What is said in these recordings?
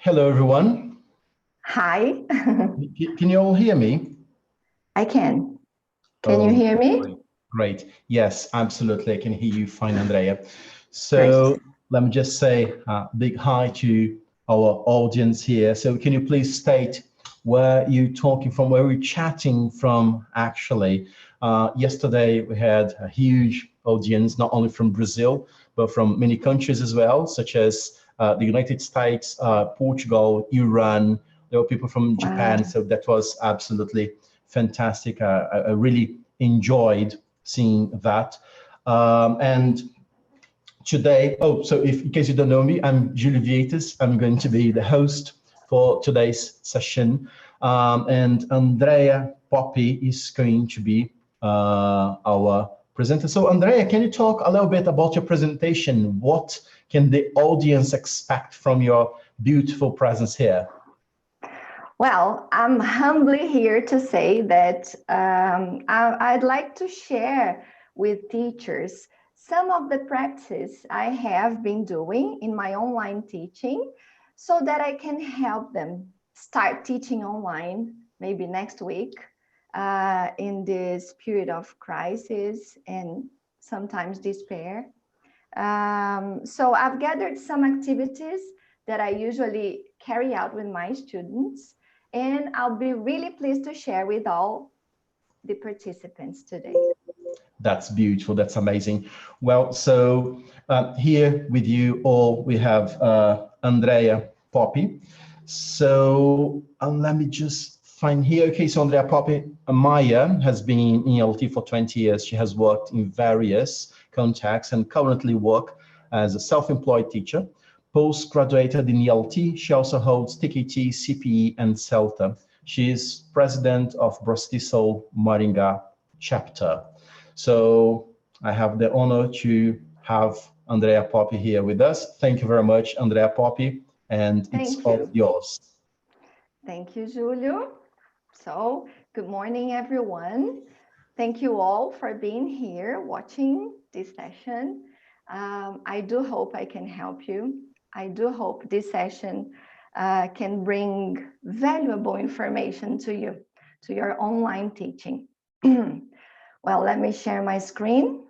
Hello, everyone. Hi. Can you all hear me? I can. Can you hear me? Great. Yes, absolutely. I can hear you fine, Andrea. Great. So let me just say a big hi to our audience here. So can you please state where you're talking from, where we're chatting from, actually? Yesterday, we had a huge audience, not only from Brazil, but from many countries as well, such as the United States, Portugal, Iran. There were people from Japan. Wow. So that was absolutely fantastic. I really enjoyed seeing that. And today, so if in case you don't know me, I'm Julio Vietas. I'm going to be the host for today's session. And Andréia Poppi is going to be our presenter. So Andréia, can you talk a little bit about your presentation? What can the audience expect from your beautiful presence here? Well, I'm humbly here to say that I'd like to share with teachers some of the practices I have been doing in my online teaching so that I can help them start teaching online maybe next week in this period of crisis and sometimes despair. So I've gathered some activities that I usually carry out with my students, and I'll be really pleased to share with all the participants today. That's beautiful. That's amazing. Well, so here with you all, we have Andréia Poppi. So let me just find here. Okay, so Andréia Poppi Maia has been in ELT for 20 years. She has worked in various contexts and currently work as a self-employed teacher. Post-graduated in ELT, she also holds TKT, CPE and CELTA. She is president of Braz-Tesol Maringá Chapter. So I have the honor to have Andréia Poppi here with us. Thank you very much, Andréia Poppi, and it's all yours. Thank you, Julio. So good morning, everyone. Thank you all for being here watching this session. I do hope I can help you. I do hope this session can bring valuable information to you, to your online teaching. Well, let me share my screen.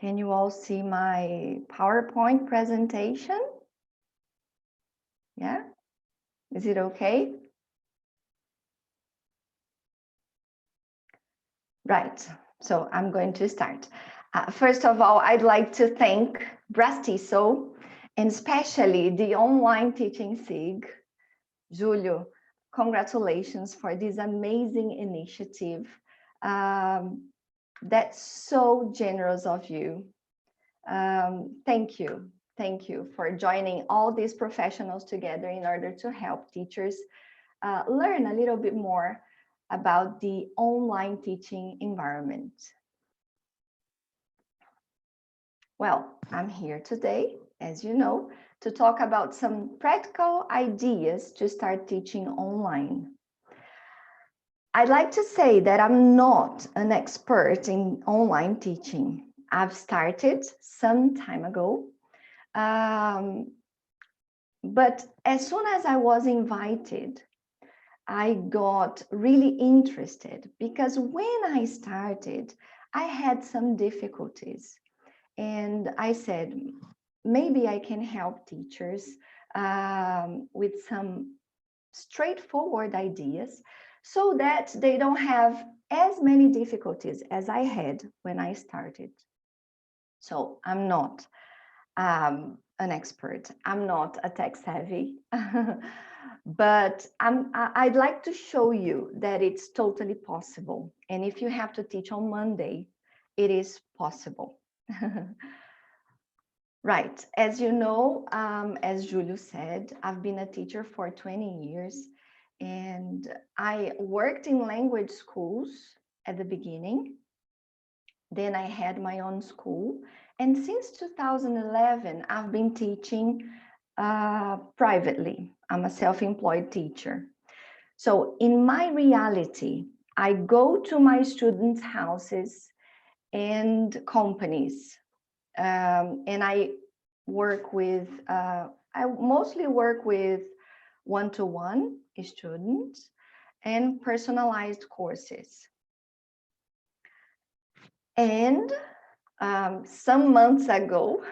Can you all see my PowerPoint presentation? Yeah, is it okay? Right, so I'm going to start. First of all, I'd like to thank Braz-Tesol and especially the online teaching SIG. Julio, congratulations for this amazing initiative. That's so generous of you. Thank you. Thank you for joining all these professionals together in order to help teachers learn a little bit more about the online teaching environment. Well, I'm here today, as you know, to talk about some practical ideas to start teaching online. I'd like to say that I'm not an expert in online teaching. I've started some time ago, but as soon as I was invited, I got really interested because when I started, I had some difficulties. And I said, maybe I can help teachers with some straightforward ideas so that they don't have as many difficulties as I had when I started. So I'm not an expert. I'm not a tech savvy. But I'd like to show you that it's totally possible. And if you have to teach on Monday, it is possible. Right, as you know, as Julio said, I've been a teacher for 20 years and I worked in language schools at the beginning. Then I had my own school. And since 2011, I've been teaching privately. I'm a self-employed teacher. So in my reality, I go to my students' houses and companies, and I work with, I mostly work with one-to-one students and personalized courses. And some months ago,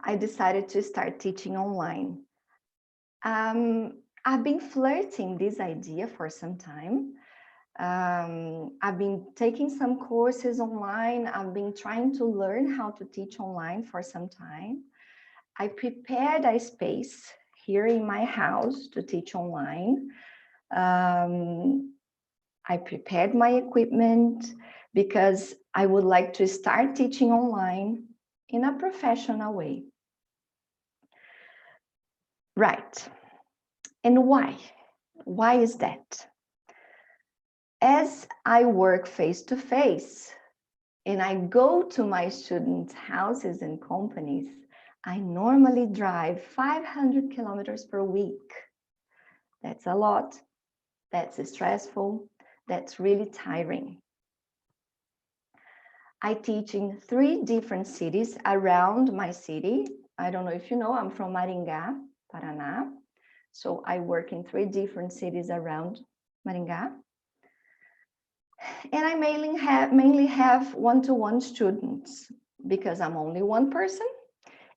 I decided to start teaching online. I've been flirting this idea for some time. I've been taking some courses online. I've been trying to learn how to teach online for some time. I prepared a space here in my house to teach online. I prepared my equipment because I would like to start teaching online in a professional way. Right. And why? Why is that? As I work face-to-face and I go to my students' houses and companies, I normally drive 500 kilometers per week. That's a lot. That's stressful. That's really tiring. I teach in 3 different cities around my city. I don't know if you know, I'm from Maringá, Paraná. So I work in 3 different cities around Maringá. And I mainly have one-to-one students because I'm only one person.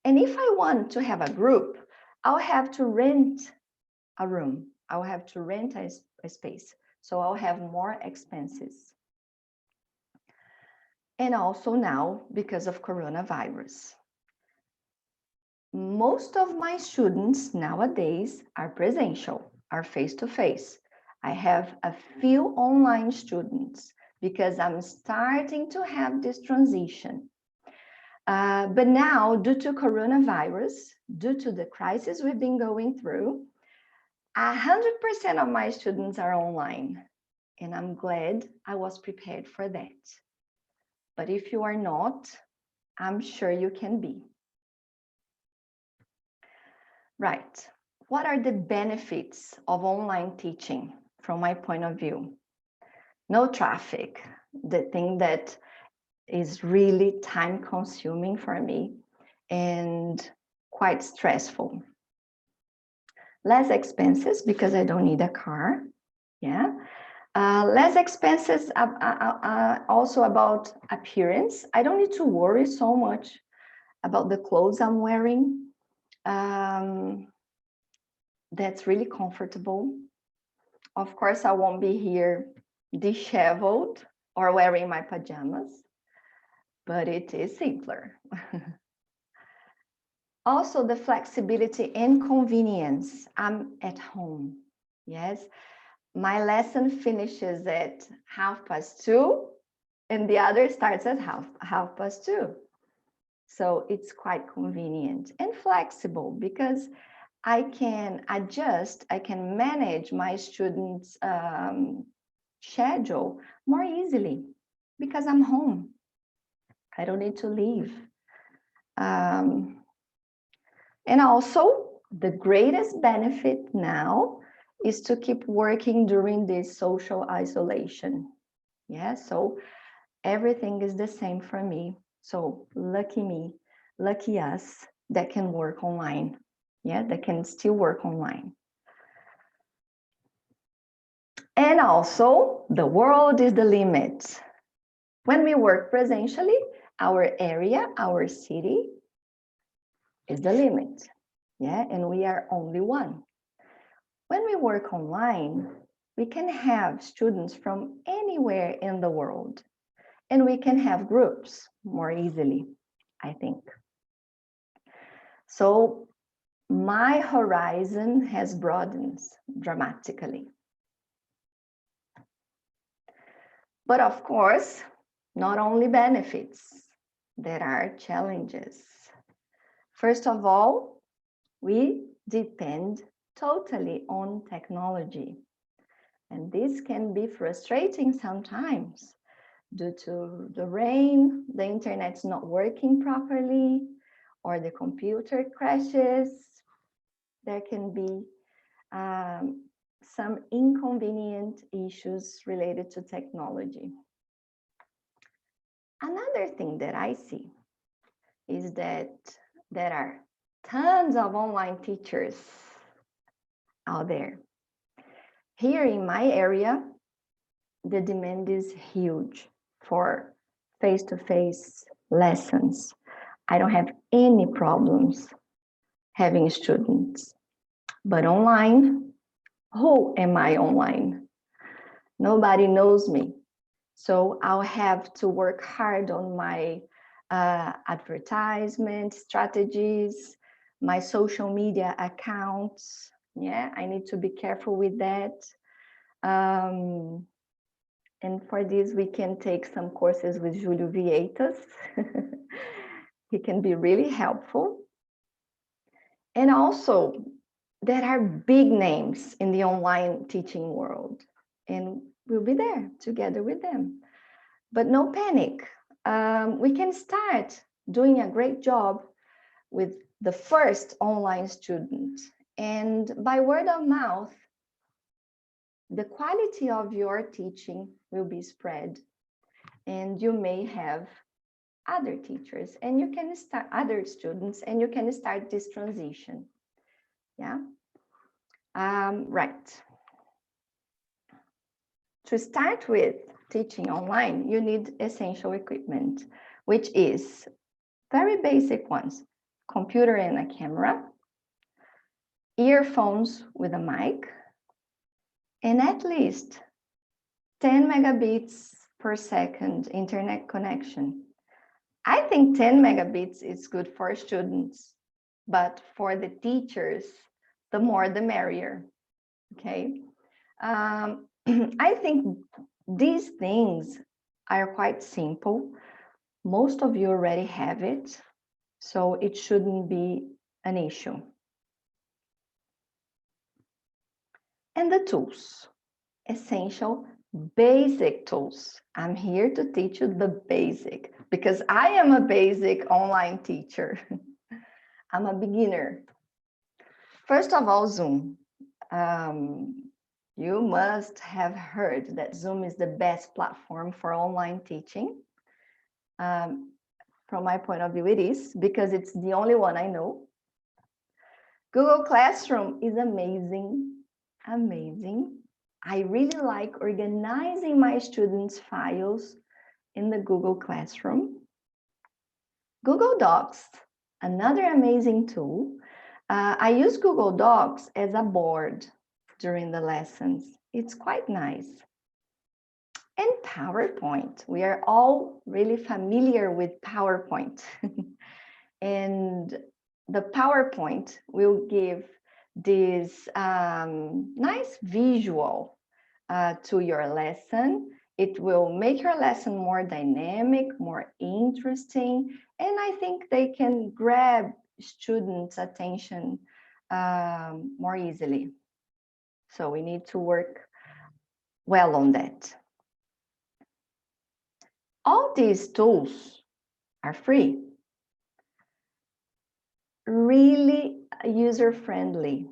And if I want to have a group, I'll have to rent a room. I'll have to rent a space. So I'll have more expenses. And also now, because of coronavirus, most of my students nowadays are presential, are face-to-face. I have a few online students because I'm starting to have this transition. But now, due to coronavirus, due to the crisis we've been going through, 100% of my students are online. And I'm glad I was prepared for that. But if you are not, I'm sure you can be. Right. What are the benefits of online teaching from my point of view? No traffic, the thing that is really time consuming for me and quite stressful. Less expenses because I don't need a car. Yeah. Less expenses also about appearance. I don't need to worry so much about the clothes I'm wearing. That's really comfortable. Of course, I won't be here disheveled or wearing my pajamas, but it is simpler. Also, the flexibility and convenience. I'm at home. Yes, my lesson finishes at 2:30 and the other starts at half past 2. So it's quite convenient and flexible because I can adjust, I can manage my students' schedule more easily because I'm home. I don't need to leave. And also, the greatest benefit now is to keep working during this social isolation. Yeah, so everything is the same for me. So lucky me, lucky us that can work online. Yeah, that can still work online. And also, the world is the limit. When we work presentially, our area, our city is the limit. Yeah, and we are only one. When we work online, we can have students from anywhere in the world, and we can have groups more easily, I think. So my horizon has broadened dramatically. But of course, not only benefits, there are challenges. First of all, we depend totally on technology. And this can be frustrating sometimes due to the rain, the internet's not working properly, or the computer crashes. There can be some inconvenient issues related to technology. Another thing that I see is that there are tons of online teachers out there. Here in my area, the demand is huge for face-to-face lessons. I don't have any problems having students, but online, who am I online? Nobody knows me. So I'll have to work hard on my advertisement strategies, my social media accounts. Yeah, I need to be careful with that. And for this, we can take some courses with Julio Vietas. He can be really helpful. And also, there are big names in the online teaching world, and we'll be there together with them. But no panic. We can start doing a great job with the first online student. And by word of mouth, the quality of your teaching will be spread. And you may have other teachers and you can start other students and you can start this transition. Yeah. Right. To start with teaching online, you need essential equipment, which is very basic ones: computer and a camera, earphones with a mic, and at least 10 megabits per second internet connection. I think 10 megabits is good for students, but for the teachers, the more the merrier, okay? I think these things are quite simple. Most of you already have it, so it shouldn't be an issue. And the tools, essential basic tools. I'm here to teach you the basic because I am a basic online teacher. I'm a beginner. First of all, Zoom. You must have heard that Zoom is the best platform for online teaching. From my point of view, it is, because it's the only one I know. Google Classroom is amazing, amazing. I really like organizing my students' files in the Google Classroom. Google Docs, another amazing tool. I use Google Docs as a board during the lessons. It's quite nice. And PowerPoint. We are all really familiar with PowerPoint. And the PowerPoint will give this nice visual to your lesson. It will make your lesson more dynamic, more interesting, and I think they can grab students' attention more easily. So we need to work well on that. All these tools are free, really user-friendly.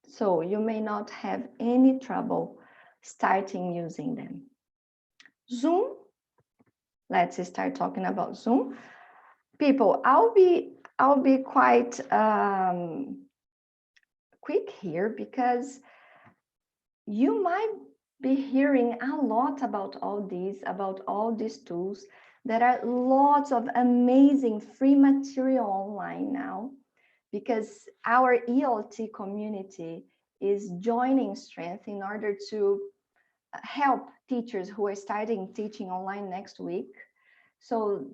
So you may not have any trouble starting using them. Zoom, let's start talking about Zoom. People, I'll be quite quick here because you might be hearing a lot about all these tools. There are lots of amazing free material online now because our ELT community is joining strength in order to help teachers who are starting teaching online next week. So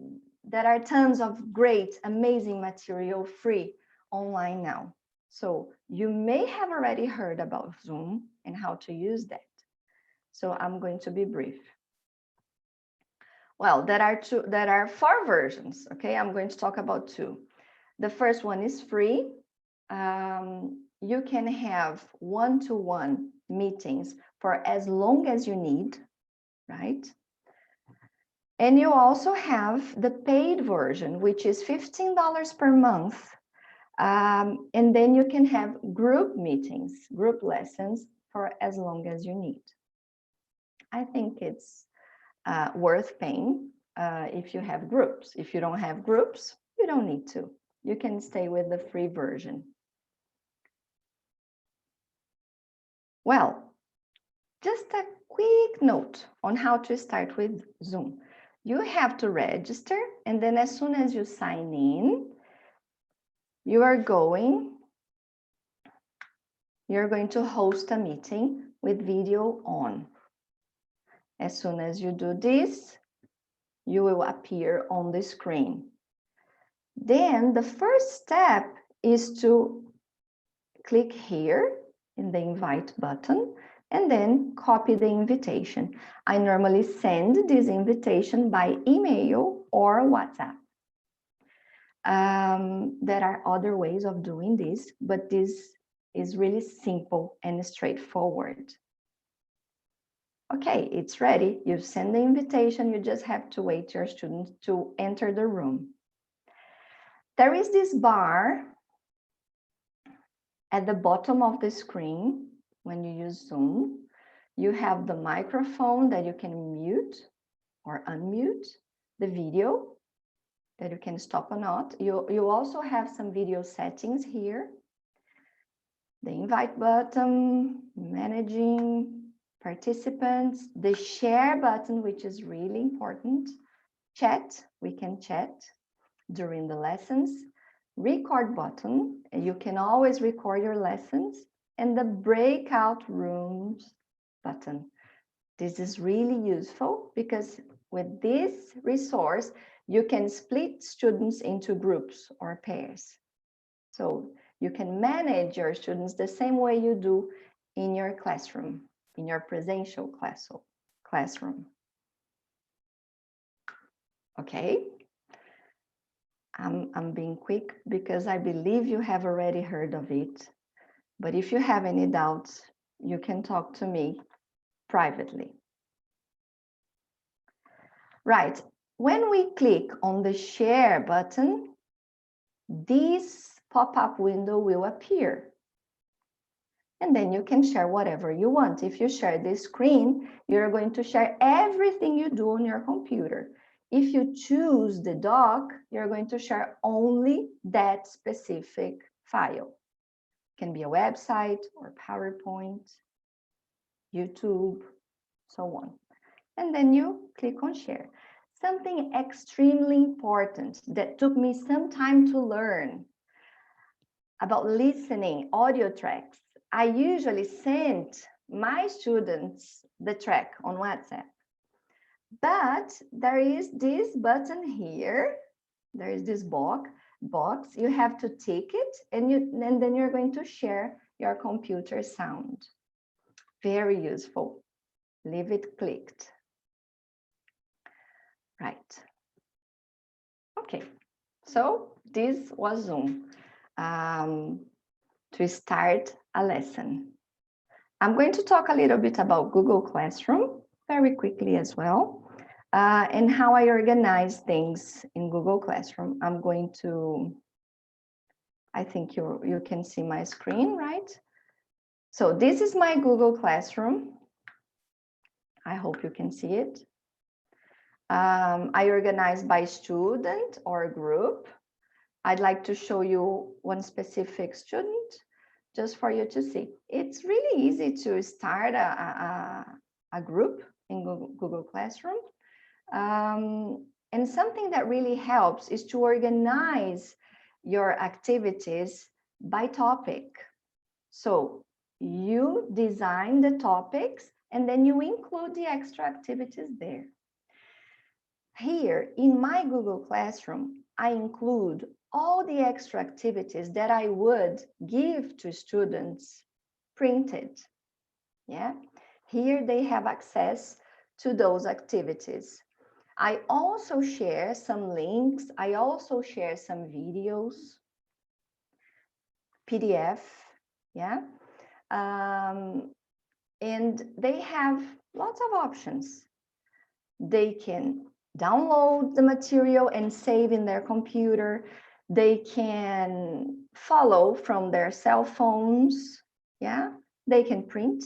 there are tons of great, amazing material free online now. So you may have already heard about Zoom and how to use that. So I'm going to be brief. Well, there are 4 versions, okay? I'm going to talk about 2. The first one is free. You can have one-to-one meetings for as long as you need, right? And you also have the paid version, which is $15 per month. And then you can have group meetings, group lessons for as long as you need. I think it's worth paying if you have groups. If you don't have groups, you don't need to. You can stay with the free version. Well, just a quick note on how to start with Zoom. You have to register, and then as soon as you sign in, you're going to host a meeting with video on. As soon as you do this, you will appear on the screen. Then the first step is to click here in the invite button and then copy the invitation. I normally send this invitation by email or WhatsApp. There are other ways of doing this, but this is really simple and straightforward. Okay, it's ready. You send the invitation, you just have to wait your students to enter the room. There is this bar at the bottom of the screen when you use Zoom. You have the microphone that you can mute or unmute, the video that you can stop or not. You also have some video settings here. The invite button, managing participants, the share button, which is really important. Chat, we can chat during the lessons. Record button, and you can always record your lessons. And the breakout rooms button. This is really useful because with this resource, you can split students into groups or pairs. So you can manage your students the same way you do in your classroom, in your presential classroom. Okay, I'm being quick because I believe you have already heard of it. But if you have any doubts, you can talk to me privately. Right, when we click on the share button, this pop-up window will appear. And then you can share whatever you want. If you share this screen, you're going to share everything you do on your computer. If you choose the doc, you're going to share only that specific file. It can be a website or PowerPoint, YouTube, so on. And then you click on share. Something extremely important that took me some time to learn about listening audio tracks. I usually send my students the track on WhatsApp. But there is this button here. There is this box. You have to tick it, and then you're going to share your computer sound. Very useful. Leave it clicked. Right. Okay. So this was Zoom to start a lesson. I'm going to talk a little bit about Google Classroom very quickly as well, and how I organize things in Google Classroom. I'm going to, I think you can see my screen, right? So this is my Google Classroom. I hope you can see it. I organize by student or group. I'd like to show you one specific student just for you to see. It's really easy to start a group in Google Classroom. And something that really helps is to organize your activities by topic. So you design the topics and then you include the extra activities there. Here in my Google Classroom, I include all the extra activities that I would give to students printed. Yeah, here they have access to those activities. I also share some links. I also share some videos, PDF, yeah. And they have lots of options. They can download the material and save in their computer. They can follow from their cell phones. Yeah, they can print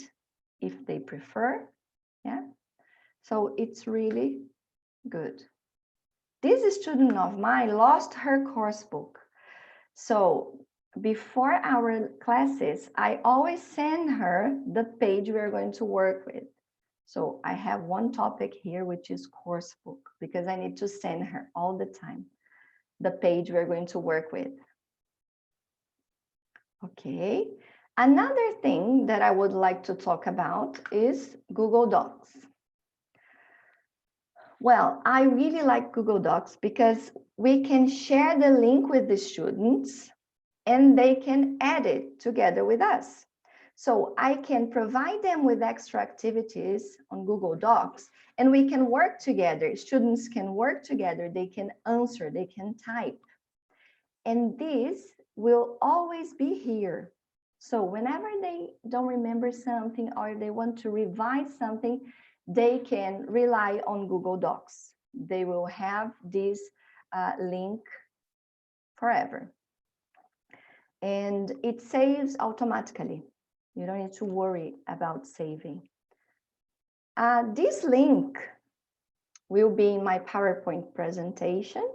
if they prefer. Yeah, so it's really good. This student of mine lost her course book. So before our classes, I always send her the page we're going to work with. So I have one topic here, which is course book, because I need to send her all the time the page we're going to work with. Okay. Another thing that I would like to talk about is Google Docs. Well, I really like Google Docs because we can share the link with the students and they can edit together with us. So I can provide them with extra activities on Google Docs and we can work together. Students can work together, they can answer, they can type. And this will always be here. So whenever they don't remember something or they want to revise something, they can rely on Google Docs. They will have this link forever. And it saves automatically. You don't need to worry about saving. This link will be in my PowerPoint presentation.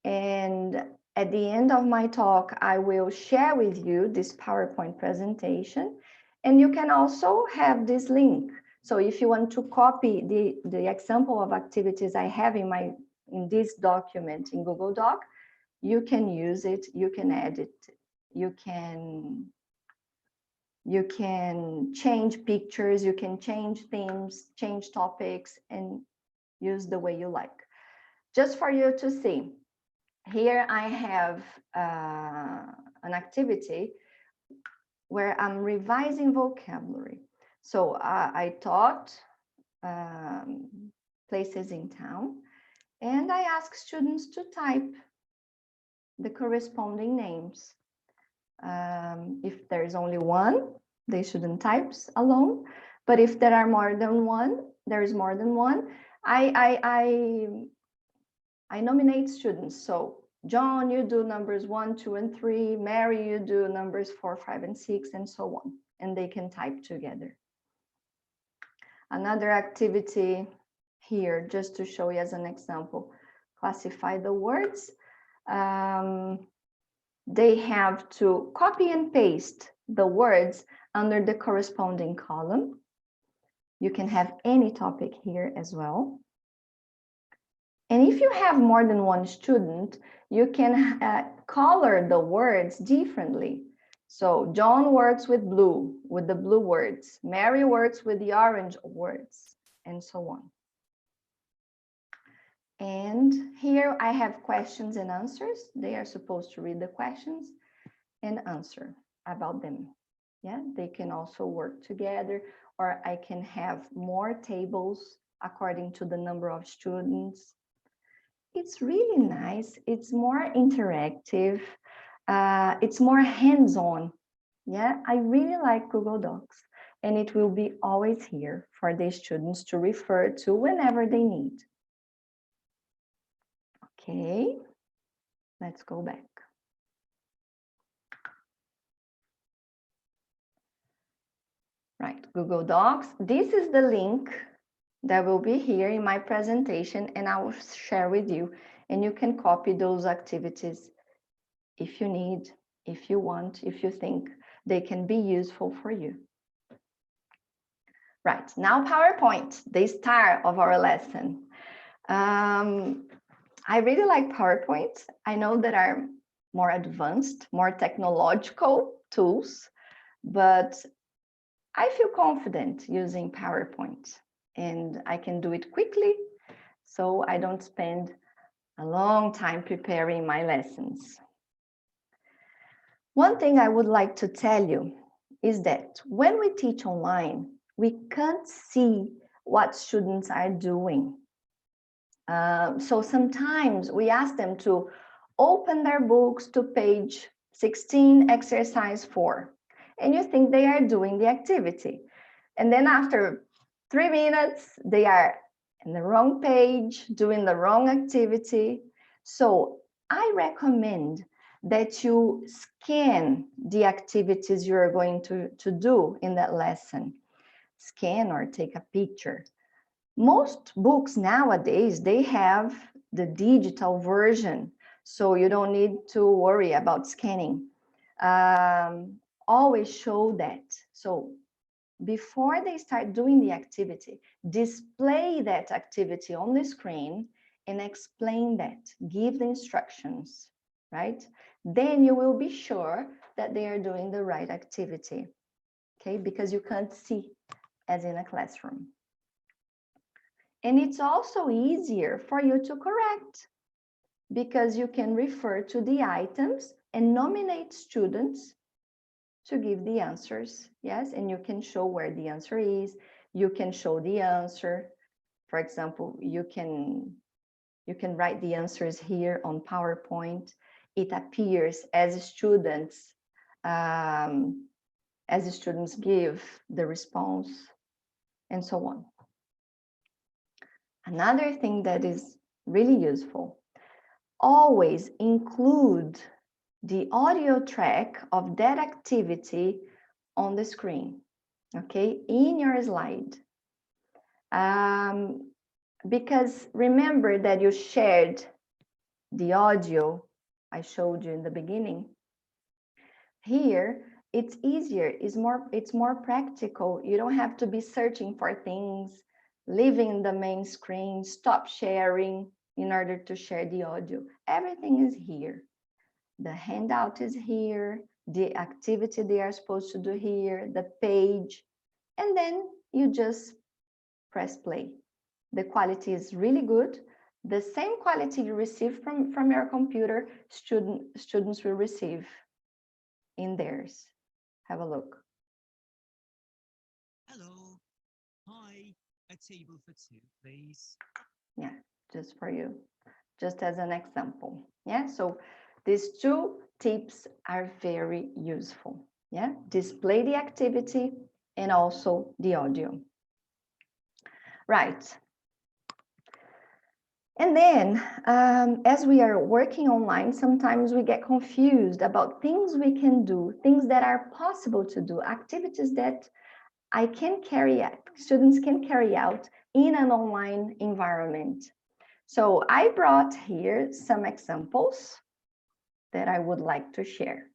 And at the end of my talk, I will share with you this PowerPoint presentation. And you can also have this link. So if you want to copy the example of activities I have in this document in Google Doc, you can use it, you can edit, you can change pictures, you can change themes, change topics, and use the way you like. Just for you to see, here I have an activity where I'm revising vocabulary. So I taught places in town, and I ask students to type the corresponding names. If there's only one, they shouldn't type alone. But if there are more than one, there's more than one, I nominate students. So John, you do numbers 1, 2, and 3. Mary, you do numbers 4, 5, and 6, and so on. And they can type together. Another activity here, just to show you as an example, classify the words. They have to copy and paste the words under the corresponding column. You can have any topic here as well. And if you have more than one student, you can color the words differently. So John works with blue, with the blue words. Mary works with the orange words, and so on. And here I have questions and answers. They are supposed to read the questions and answer about them. Yeah, they can also work together, or I can have more tables according to the number of students. It's really nice. It's more interactive. It's more hands-on. Yeah, I really like Google Docs, and it will be always here for the students to refer to whenever they need. Okay, let's go back. Right, Google Docs. This is the link that will be here in my presentation, and I will share with you. And you can copy those activities if you need, if you want, if you think they can be useful for you. Right, now PowerPoint, the star of our lesson. I really like PowerPoint. I know there are more advanced, more technological tools, but I feel confident using PowerPoint, and I can do it quickly, so I don't spend a long time preparing my lessons. One thing I would like to tell you is that when we teach online, we can't see what students are doing. So sometimes we ask them to open their books to page 16, exercise 4, and you think they are doing the activity. And then after 3 minutes, they are in the wrong page, doing the wrong activity. So I recommend that you scan the activities you're going to do in that lesson. Scan or take a picture. Most books nowadays, they have the digital version, so you don't need to worry about scanning. Always show that. So before they start doing the activity, display that activity on the screen and explain that, give the instructions, right? Then you will be sure that they are doing the right activity, okay? Because you can't see as in a classroom. And it's also easier for you to correct because you can refer to the items and nominate students to give the answers, yes? And you can show where the answer is. You can show the answer. For example, you can write the answers here on PowerPoint. It appears as students give the response, and so on. Another thing that is really useful, always include the audio track of that activity on the screen, okay, in your slide. Because remember that you shared the audio I showed you in the beginning. Here, it's easier, it's more practical. You don't have to be searching for things, leaving the main screen, stop sharing in order to share the audio. Everything is here. The handout is here, the activity they are supposed to do here, the page, and then you just press play. The quality is really good. The same quality you receive from your computer, students will receive in theirs. Have a look. Hello. Hi. A table for two, please. Yeah, just for you, just as an example. Yeah, so these two tips are very useful. Yeah, display the activity and also the audio. Right. And then, as we are working online, sometimes we get confused about things we can do, things that are possible to do, activities that I can carry out, students can carry out in an online environment. So I brought here some examples that I would like to share.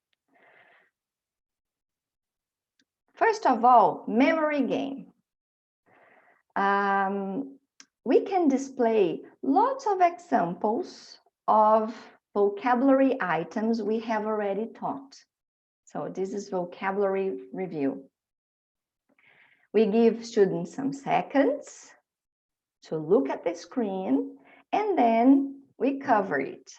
First of all, memory game. We can display lots of examples of vocabulary items we have already taught. So this is vocabulary review. We give students some seconds to look at the screen, and then we cover it.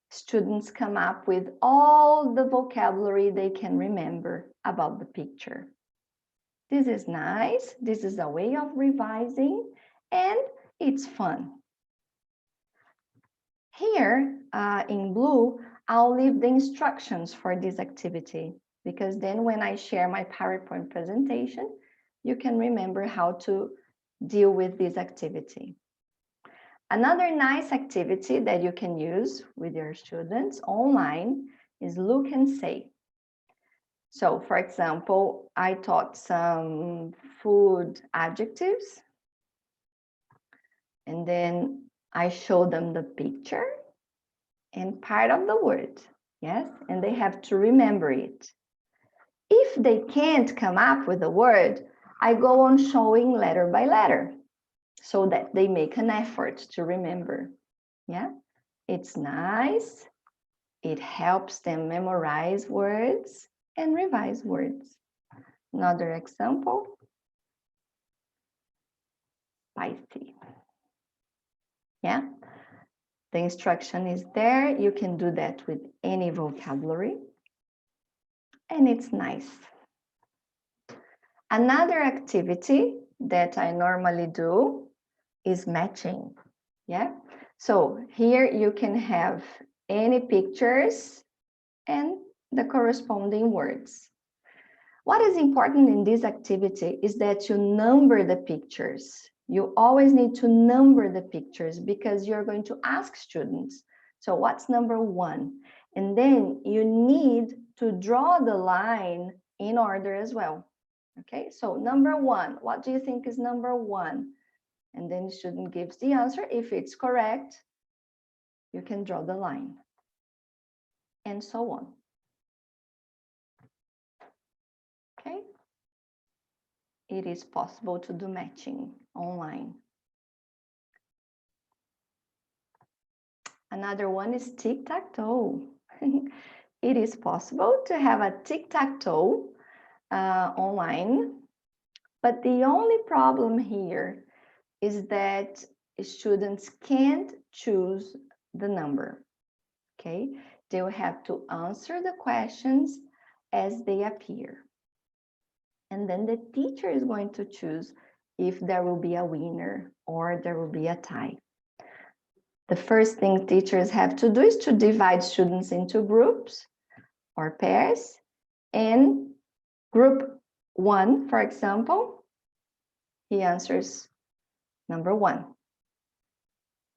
Students come up with all the vocabulary they can remember about the picture. This is nice. This is a way of revising, and it's fun. Here in blue, I'll leave the instructions for this activity, because then when I share my PowerPoint presentation, you can remember how to deal with this activity. Another nice activity that you can use with your students online is look and say. So, for example, I taught some food adjectives, and then I showed them the picture and part of the word, yes? And they have to remember it. If they can't come up with a word, I go on showing letter by letter so that they make an effort to remember, yeah? It's nice. It helps them memorize words and revise words. Another example, spicy. Yeah, the instruction is there. You can do that with any vocabulary, and it's nice. Another activity that I normally do is matching. Yeah, so here you can have any pictures and the corresponding words. What is important in this activity is that you number the pictures. You always need to number the pictures because you're going to ask students So what's number 1? And then you need to draw the line in order as well. Okay, so number 1, what do you think is number 1? And then the student gives the answer. If it's correct, you can draw the line. And so on. Okay. It is possible to do matching online. Another one is Tic Tac Toe. It is possible to have a Tic Tac Toe online, but the only problem here is that students can't choose the number. Okay, they will have to answer the questions as they appear. And then the teacher is going to choose if there will be a winner or there will be a tie. The first thing teachers have to do is to divide students into groups or pairs. And group 1, for example, he answers number 1.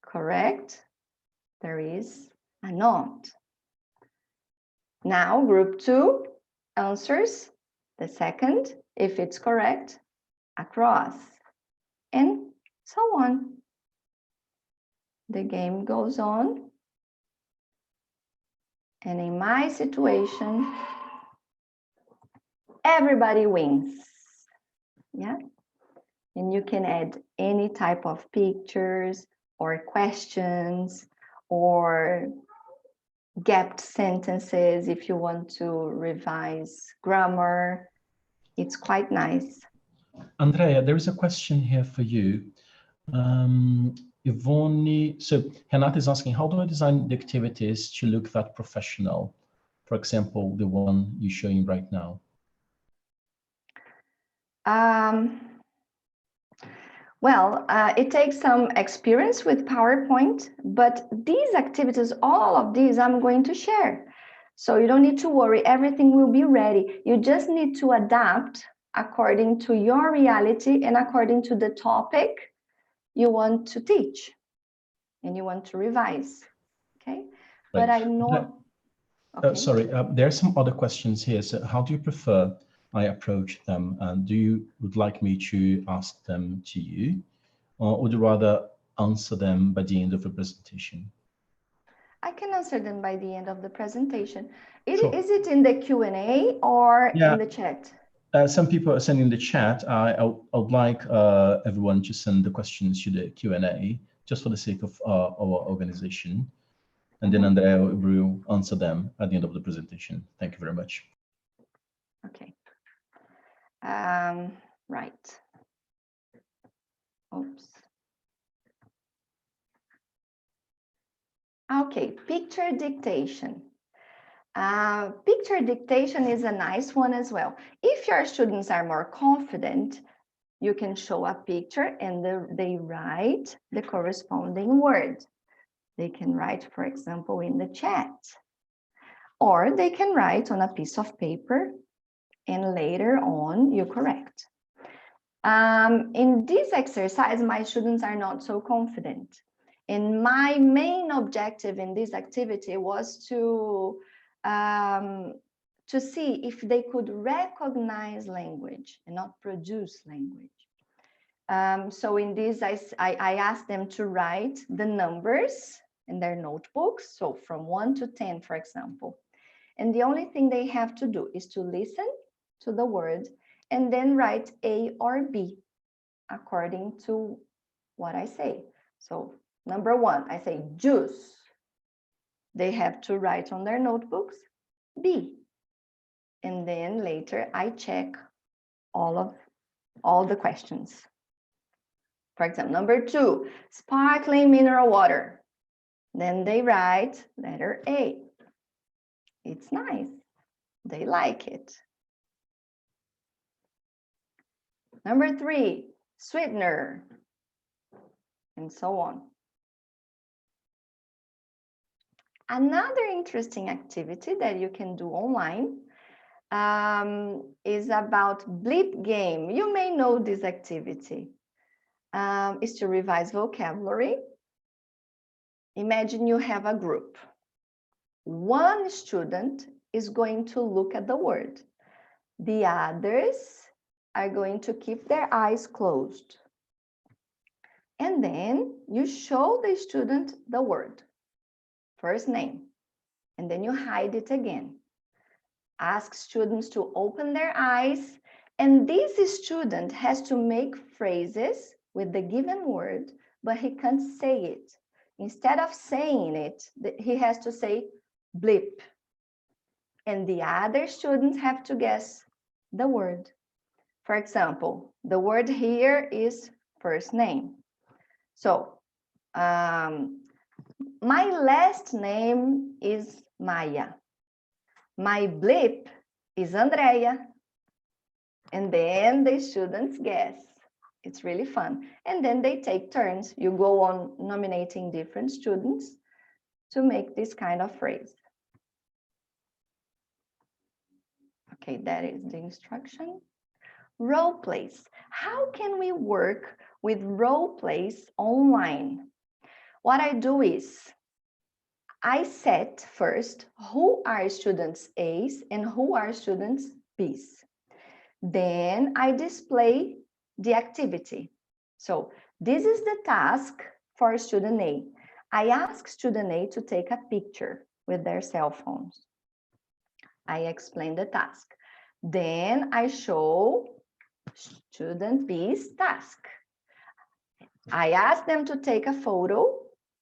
Correct? There is a not. Now group 2 answers the second, if it's correct, across, and so on. The game goes on. And in my situation, everybody wins. Yeah. And you can add any type of pictures or questions or gapped sentences if you want to revise grammar. It's quite nice. Andrea, there is a question here for you. Yvonne, so Renata is asking, how do I design the activities to look that professional? For example, the one you're showing right now. Well, it takes some experience with PowerPoint, but these activities, all of these I'm going to share. So you don't need to worry, everything will be ready. You just need to adapt according to your reality and according to the topic you want to teach and you want to revise, okay? Right. But I know... Okay. Sorry, there are some other questions here. So how do you prefer I approach them? And do you would like me to ask them to you, or would you rather answer them by the end of the presentation? I can answer them by the end of the presentation. Sure. Is it in the Q&A or in the chat? Some people are sending the chat. I would like everyone to send the questions to the Q&A, just for the sake of our organization. And then Andrea will answer them at the end of the presentation. Thank you very much. Okay. Right. Oops. Okay, picture dictation. Picture dictation is a nice one as well. If your students are more confident, you can show a picture and they write the corresponding word. They can write, for example, in the chat. Or they can write on a piece of paper and later on you correct. In this exercise, my students are not so confident. And my main objective in this activity was to see if they could recognize language and not produce language. So in this, I asked them to write the numbers in their notebooks. So from 1 to 10, for example. And the only thing they have to do is to listen to the word and then write A or B according to what I say. So number 1, I say juice. They have to write on their notebooks B. And then later I check all the questions. For example, number 2, sparkling mineral water. Then they write letter A. It's nice. They like it. Number 3, sweetener, and so on. Another interesting activity that you can do online is about bleep game. You may know this activity. Is to revise vocabulary. imagine you have a group. One student is going to look at the word. The others are going to keep their eyes closed. And then you show the student the word, first name, and then you hide it again. Ask students to open their eyes, and this student has to make phrases with the given word, but he can't say it. Instead of saying it, he has to say bleep. And the other students have to guess the word. For example, the word here is first name. So, my last name is Maia. My bleep is Andreia. And then the students guess. It's really fun. And then they take turns. You go on nominating different students to make this kind of phrase. Okay, that is the instruction. Role plays. How can we work with role plays online? What I do is I set first who are students A's and who are students B's. Then I display the activity. So this is the task for student A. I ask student A to take a picture with their cell phones. I explain the task. Then I show student B's task. I ask them to take a photo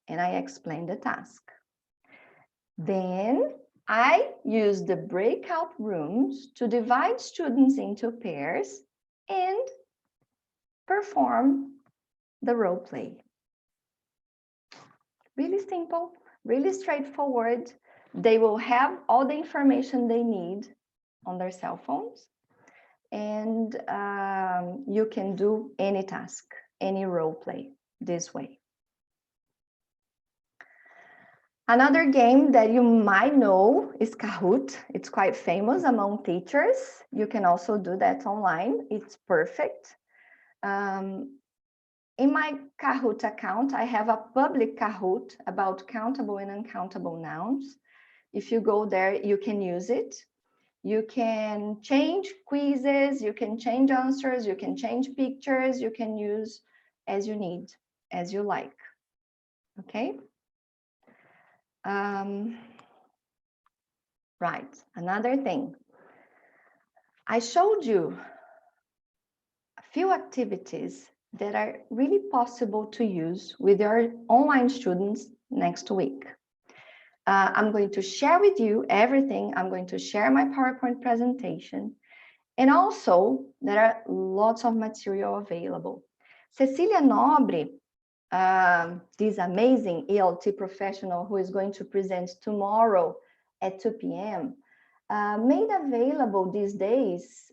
and I explain the task. Then I use the breakout rooms to divide students into pairs and perform the role play. Really simple, really straightforward. They will have all the information they need on their cell phones, and you can do any task, any role play this way. Another game that you might know is Kahoot. It's quite famous among teachers. You can also do that online. It's perfect. In my Kahoot account, I have a public Kahoot about countable and uncountable nouns. If you go there, you can use it. You can change quizzes, you can change answers, you can change pictures, you can use as you need, as you like. Okay? Right, another thing. I showed you a few activities that are really possible to use with your online students next week. I'm going to share with you everything. I'm going to share my PowerPoint presentation. And also, there are lots of material available. Cecilia Nobre, this amazing ELT professional who is going to present tomorrow at 2 p.m., made available these days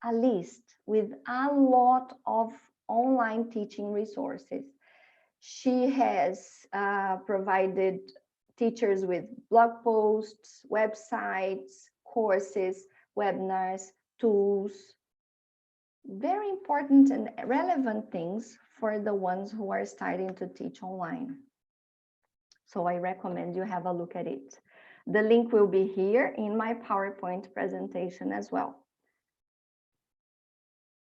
a list with a lot of online teaching resources. She has provided teachers with blog posts, websites, courses, webinars, tools, very important and relevant things for the ones who are starting to teach online. So I recommend you have a look at it. The link will be here in my PowerPoint presentation as well.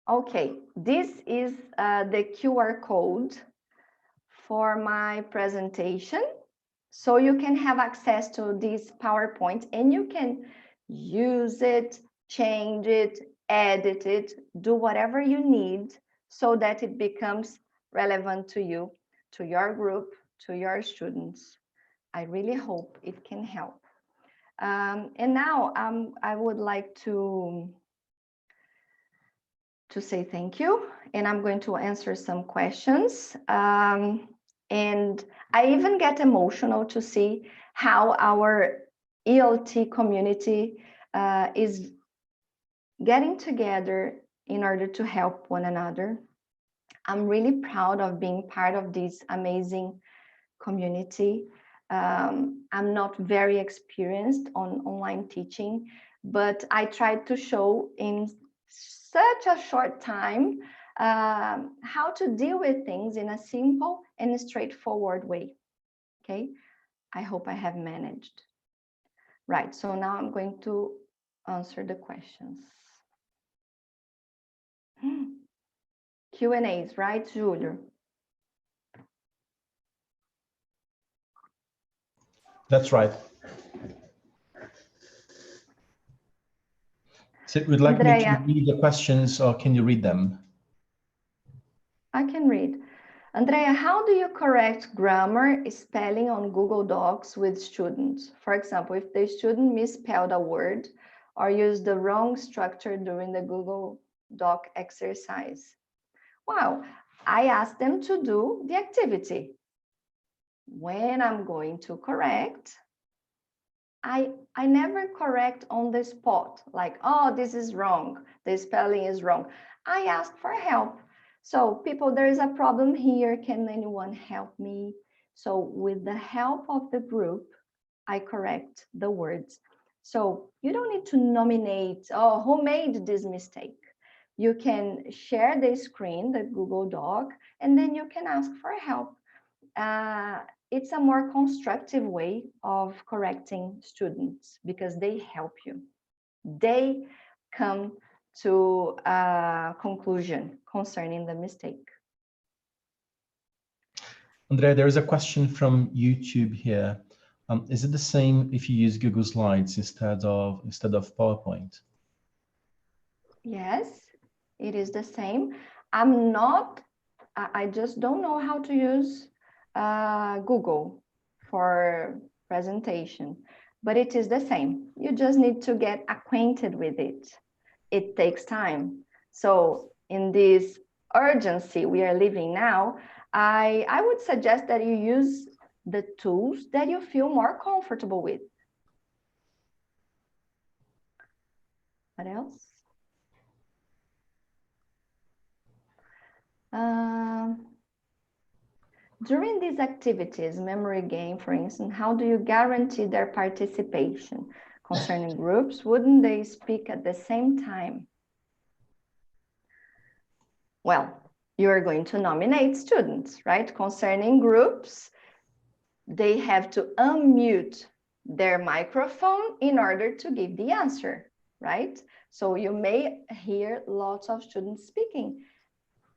Okay, this is the QR code for my presentation. So you can have access to this PowerPoint and you can use it, change it, edit it, do whatever you need so that it becomes relevant to you, to your group, to your students. I really hope it can help. And now I would like to say thank you, and I'm going to answer some questions. And I even get emotional to see how our ELT community is getting together in order to help one another. I'm really proud of being part of this amazing community. I'm not very experienced on online teaching, but I tried to show in such a short time how to deal with things in a simple and straightforward way. Okay, I hope I have managed. Right, so now I'm going to answer the questions. Q&As, right, Julio? That's right. So would like me to Andrea, read the questions, or can you read them? I can read. Andrea, how do you correct grammar spelling on Google Docs with students? For example, if the student misspelled a word or used the wrong structure during the Google Doc exercise. Wow, I asked them to do the activity. When I'm going to correct, I never correct on the spot, like, oh, this is wrong, the spelling is wrong. I ask for help. So people, there is a problem here. Can anyone help me? So with the help of the group, I correct the words. So you don't need to nominate, oh, who made this mistake? You can share the screen, the Google Doc, and then you can ask for help. It's a more constructive way of correcting students because they help you. They come to a conclusion concerning the mistake. Andrea, there is a question from YouTube here. Is it the same if you use Google Slides instead of PowerPoint? Yes, it is the same. I just don't know how to use Google for presentation, but it is the same. You just need to get acquainted with it. It takes time. So in this urgency we are living now, I would suggest that you use the tools that you feel more comfortable with. What else? During these activities, memory game, for instance, how do you guarantee their participation? Concerning groups, wouldn't they speak at the same time? Well, you're going to nominate students, right? Concerning groups, they have to unmute their microphone in order to give the answer, right? So you may hear lots of students speaking,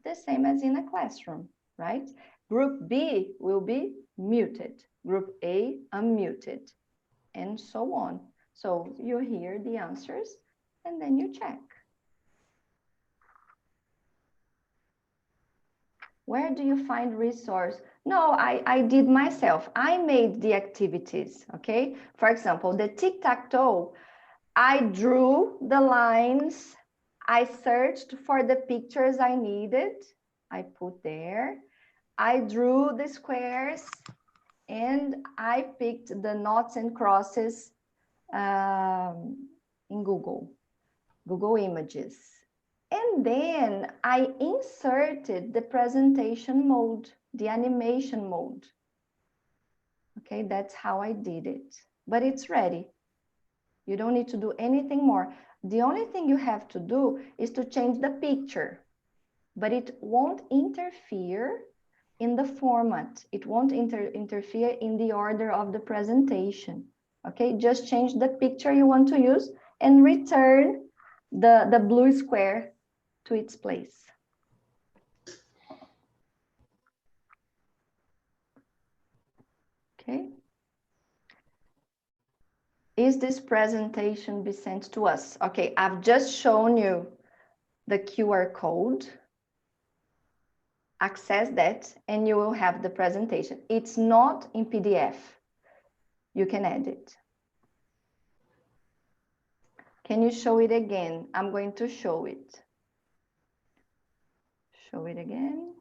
the same as in a classroom, right? Group B will be muted, Group A unmuted, and so on. So you hear the answers and then you check. Where do you find resource? No, I did myself. I made the activities, okay? For example, the Tic Tac Toe, I drew the lines, I searched for the pictures I needed, I put there, I drew the squares, and I picked the knots and crosses in Google Images. And then I inserted the presentation mode, the animation mode. Okay, that's how I did it. But it's ready. You don't need to do anything more. The only thing you have to do is to change the picture, but it won't interfere in the format. It won't interfere in the order of the presentation. Okay, just change the picture you want to use and return the blue square to its place. Okay. Is this presentation be sent to us? Okay, I've just shown you the QR code. Access that and you will have the presentation. It's not in PDF. You can edit. Can you show it again? I'm going to show it. Show it again.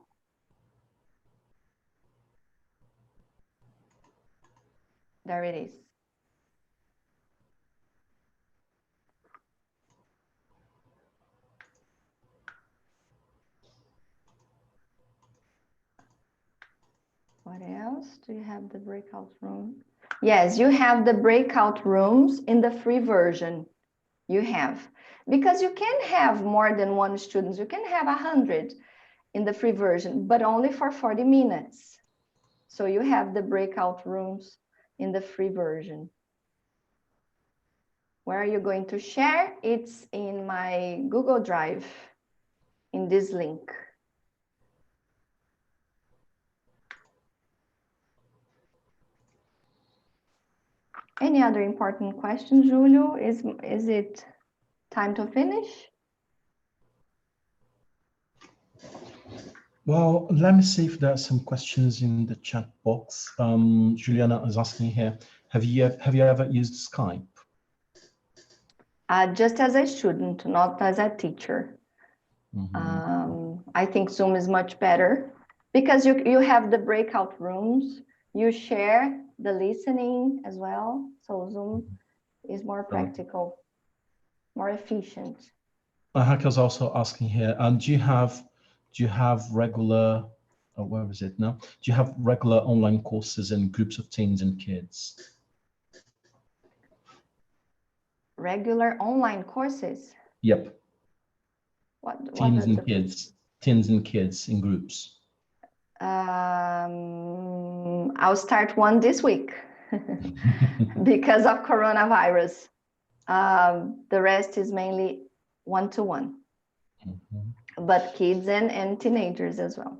There it is. What else? Do you have the breakout room? Yes, you have the breakout rooms in the free version. You have, because you can have more than one student. You can have 100 in the free version, but only for 40 minutes. So you have the breakout rooms in the free version. Where are you going to share? It's in my Google Drive, in this link. Any other important questions, Julio? Is it time to finish? Well, let me see if there are some questions in the chat box. Juliana is asking here, have you ever used Skype? Just as a student, not as a teacher. I think Zoom is much better because you have the breakout rooms, you share the listening as well. So Zoom is more practical, more efficient. Hakel's also asking here, do you have regular, where is it now? Do you have regular online courses in groups of teens and kids? Regular online courses? Yep. Teens and kids in groups. I'll start one this week because of coronavirus. The rest is mainly one-to-one, but kids and teenagers as well.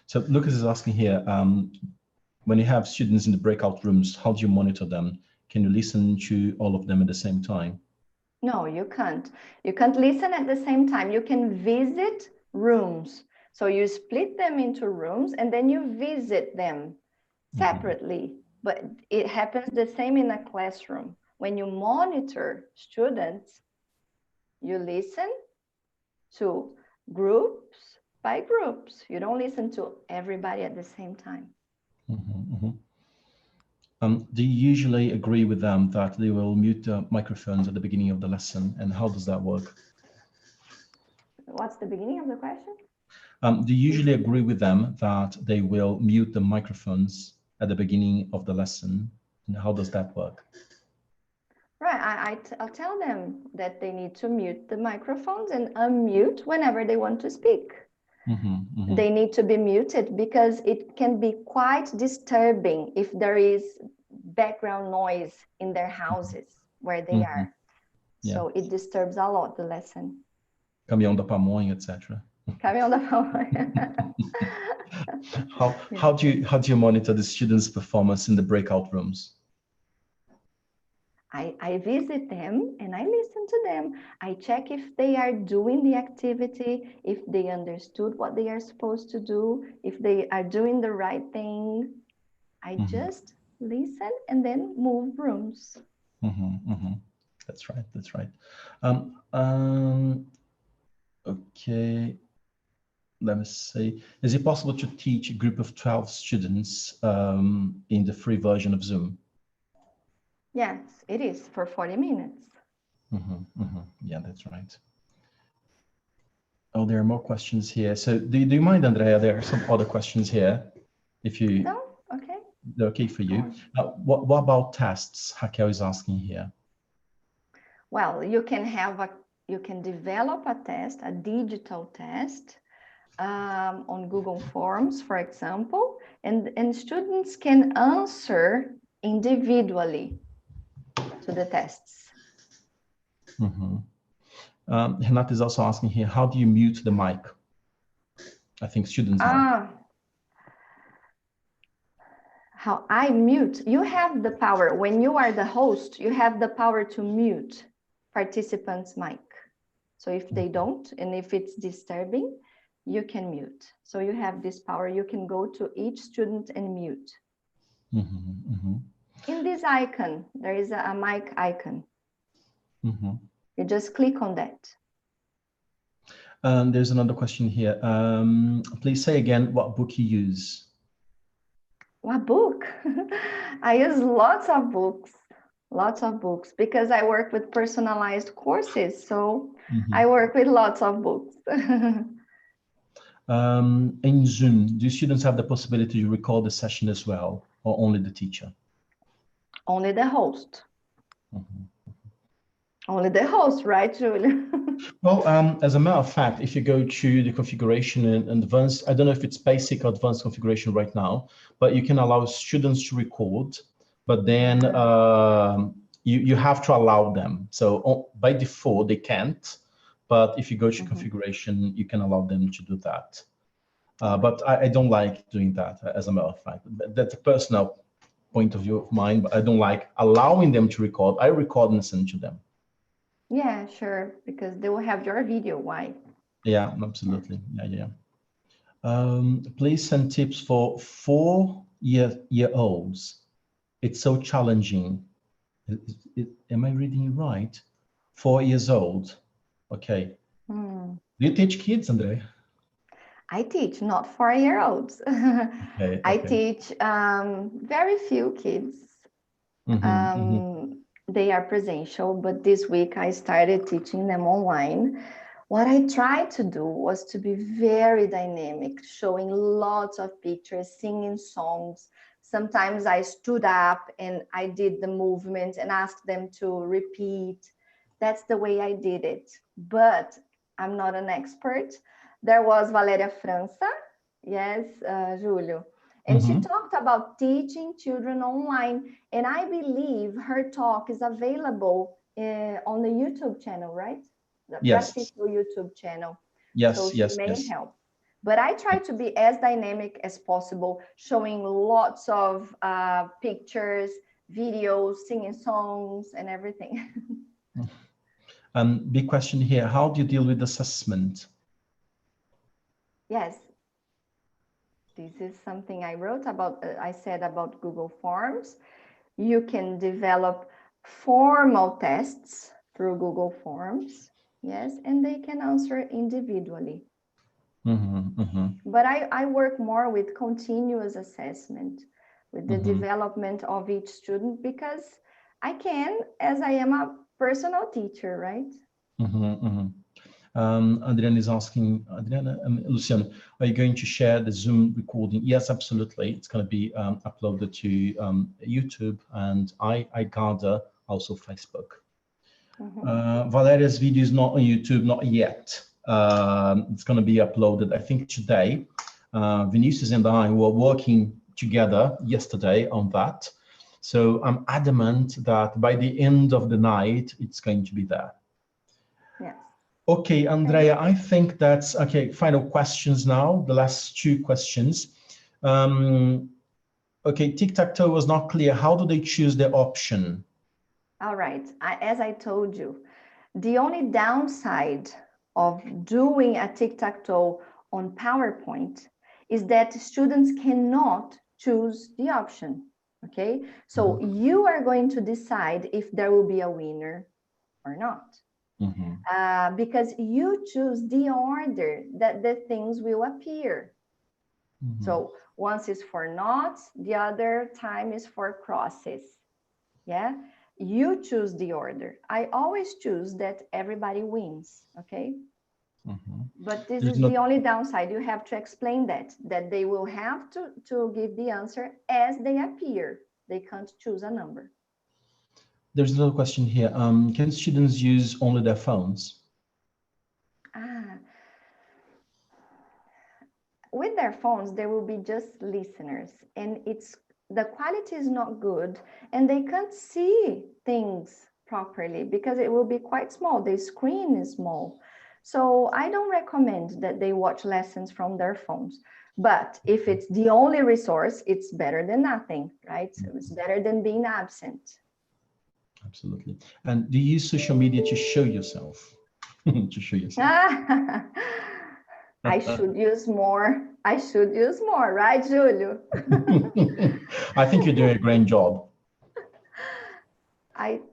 So Lucas is asking here, when you have students in the breakout rooms, how do you monitor them? Can you listen to all of them at the same time? No, you can't. You can't listen at the same time. You can visit rooms. So you split them into rooms and then you visit them separately. But it happens the same in a classroom. When you monitor students, you listen to groups by groups. You don't listen to everybody at the same time. Do you usually agree with them that they will mute the microphones at the beginning of the lesson? And how does that work? What's the beginning of the question? Do you usually agree with them that they will mute the microphones at the beginning of the lesson? And how does that work? Right, I'll tell them that they need to mute the microphones and unmute whenever they want to speak. They need to be muted because it can be quite disturbing if there is background noise in their houses where they are. So it disturbs a lot the lesson. Caminhão da pamonha, etc. Caminhão da pamonha. How do you monitor the students' performance in the breakout rooms? I visit them and I listen to them. I check if they are doing the activity, if they understood what they are supposed to do, if they are doing the right thing. I just listen and then move rooms. That's right. That's right. Okay. Let me see. Is it possible to teach a group of 12 students in the free version of Zoom? Yes, it is for 40 minutes. Yeah, that's right. Oh, there are more questions here. So do you mind, Andrea? There are some other questions here. If you No, okay. They're okay for you. What about tests? Raquel is asking here. Well, you can develop a test, a digital test, on Google Forms, for example, and students can answer individually to the tests. Renata is also asking here, how do you mute the mic? I think students know. How I mute? You have the power. When you are the host, you have the power to mute participants' mic. So if they don't, and if it's disturbing, you can mute. So you have this power. You can go to each student and mute. In this icon, there is a mic icon. You just click on that. There's another question here. Please say again what book you use. What book? I use lots of books, because I work with personalized courses. So I work with lots of books. In Zoom, do students have the possibility to record the session as well, or only the teacher? Only the host. Only the host, right, Julia? Well, as a matter of fact, if you go to the configuration in advanced, I don't know if it's basic or advanced configuration right now, but you can allow students to record, but then you have to allow them. So by default, they can't, but if you go to configuration, you can allow them to do that. But I don't like doing that, as a matter of fact. That's a personal point of view of mine, but I don't like allowing them to record. I record and send to them. Yeah, sure, because they will have your video. Why? Yeah, absolutely. Yeah. Please send tips for 4-year-olds. It's so challenging. Am I reading it right? 4 years old. Okay. Do you teach kids, Andrea? I teach not 4-year-olds. Okay, I okay. teach very few kids. They are presential, but this week I started teaching them online. What I tried to do was to be very dynamic, showing lots of pictures, singing songs. Sometimes I stood up and I did the movement and asked them to repeat. That's the way I did it. But I'm not an expert. There was Valéria França, yes, Julio, and she talked about teaching children online. And I believe her talk is available on the YouTube channel, right? The Braz-Tesol YouTube channel. So she may help. But I try to be as dynamic as possible, showing lots of pictures, videos, singing songs, and everything. Big question here. How do you deal with assessment? Yes. This is something I wrote about, I said about Google Forms. You can develop formal tests through Google Forms, yes, and they can answer individually. But I work more with continuous assessment, with the development of each student, because I can, as I am a personal teacher, right? Adriana is asking, Luciano, are you going to share the Zoom recording? Yes, absolutely. It's going to be uploaded to YouTube and I gather also Facebook. Valeria's video is not on YouTube, not yet. It's going to be uploaded, I think, today. Vinicius and I were working together yesterday on that. So I'm adamant that by the end of the night, it's going to be there. Yes. Okay, Andrea, I think that's okay. Final questions now, the last 2 questions. Okay, Tic Tac Toe was not clear. How do they choose the option? All right, as I told you, the only downside of doing a Tic Tac Toe on PowerPoint is that students cannot choose the option, okay? So you are going to decide if there will be a winner or not. Because you choose the order that the things will appear. So once is for knots, the other time is for crosses. Yeah, you choose the order. I always choose that everybody wins, okay? But this is the only downside. You have to explain that they will have to give the answer as they appear. They can't choose a number. There's another question here. Can students use only their phones? With their phones, they will be just listeners, and the quality is not good, and they can't see things properly because it will be quite small. The screen is small. So I don't recommend that they watch lessons from their phones. But if it's the only resource, it's better than nothing, right? So it's better than being absent. Absolutely. And do you use social media to show yourself? To show yourself. I should use more. I should use more, right, Julio? I think you're doing a great job.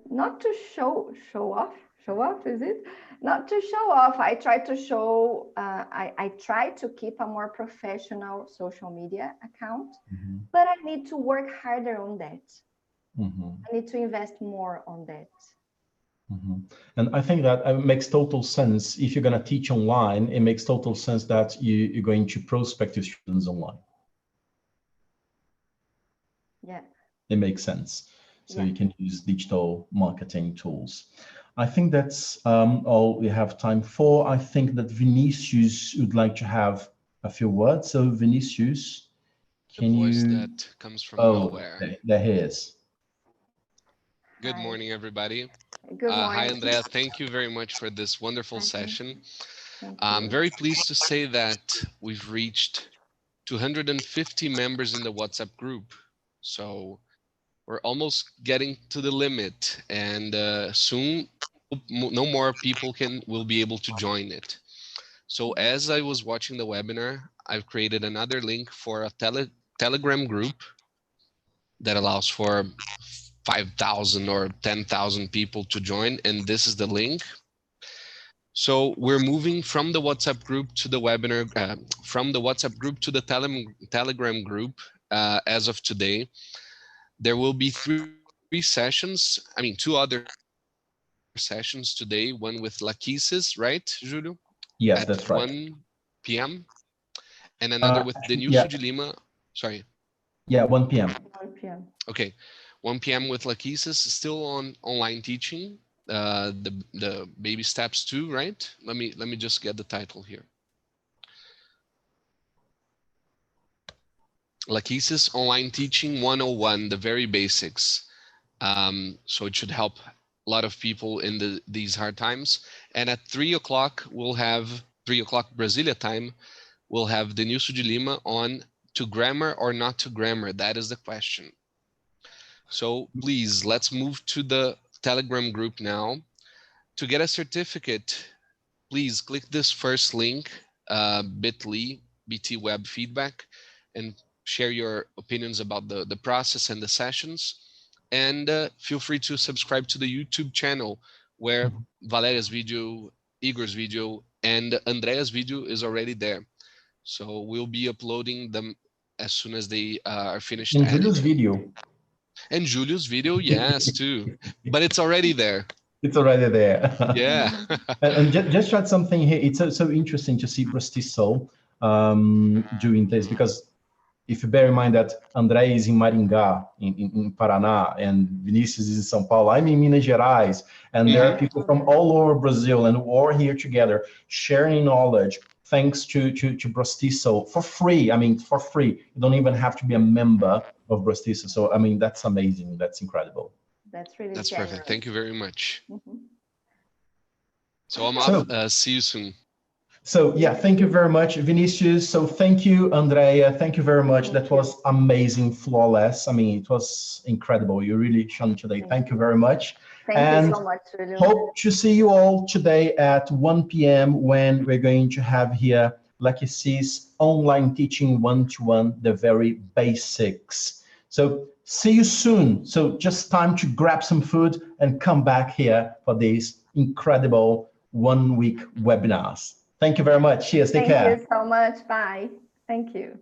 Not to show off, is it? Not to show off. I try to show, I try to keep a more professional social media account, but I need to work harder on that. I need to invest more on that. And I think that it makes total sense. If you're going to teach online, it makes total sense that you're going to prospect your students online. Yeah. It makes sense. So you can use digital marketing tools. I think that's all we have time for. I think that Vinicius would like to have a few words. So Vinicius, can voice you? that comes from Oh, nowhere. there he is. Good Hi. morning, everybody. Good Hi, morning. Andrea. Thank you very much for this wonderful Hi. session. Thank I'm you. very pleased to say that we've reached 250 members in the WhatsApp group. So we're almost getting to the limit, and soon no more people will be able to join it. So as I was watching the webinar, I've created another link for a Telegram group that allows for 5,000 or 10,000 people to join, and this is the link. So we're moving from the WhatsApp group to the webinar, from the WhatsApp group to the Telegram group as of today. There will be three sessions, two other sessions today, one with Laquises, right, Julio? Yes, At that's right. 1 p.m. and another with Yeah. Denilson de Lima. Sorry. Yeah, 1 p.m. 1 p.m. Okay, 1 p.m. with Laquises, still on online teaching, the baby steps too, right? Let me just get the title here. Laquises online teaching 101, the very basics. So it should help a lot of people in these hard times. And at 3 o'clock, we'll have 3 o'clock Brasilia time. We'll have Denilson de Lima on to grammar or not to grammar. That is the question. So please, let's move to the Telegram group now. To get a certificate, please click this first link, bit.ly, BT Web Feedback, and share your opinions about the process and the sessions. And feel free to subscribe to the YouTube channel where Valeria's video, Igor's video, and Andrea's video is already there. So we'll be uploading them as soon as they are finished In editing. Julio's video. And Julio's video, yes, too. But it's already there. It's already there. Yeah. And just to add something here, it's so interesting to see Braz-Tesol doing this, because if you bear in mind that André is in Maringá, in Paraná, and Vinicius is in São Paulo, I'm in Minas Gerais, and there are people from all over Brazil, and we're all here together sharing knowledge, thanks to Braz-Tesol for free. I mean, for free. You don't even have to be a member of Braz-Tesol. So, I mean, that's amazing. That's incredible. That's really That's generous. perfect. Thank you very much. Mhm. So I'm off. See you soon. So yeah, thank you very much, Vinicius. So thank you, Andrea. Thank you very much. That was amazing, flawless. I mean, it was incredible. You really shone today. Thank you very much. Thank you so much, Julio. Hope to see you all today at 1 p.m. when we're going to have here Laquises online teaching 1-to-1, the very basics. So see you soon. So just time to grab some food and come back here for these incredible 1-week webinars. Thank you very much. Cheers. Take care. Thank you so much. Bye. Thank you.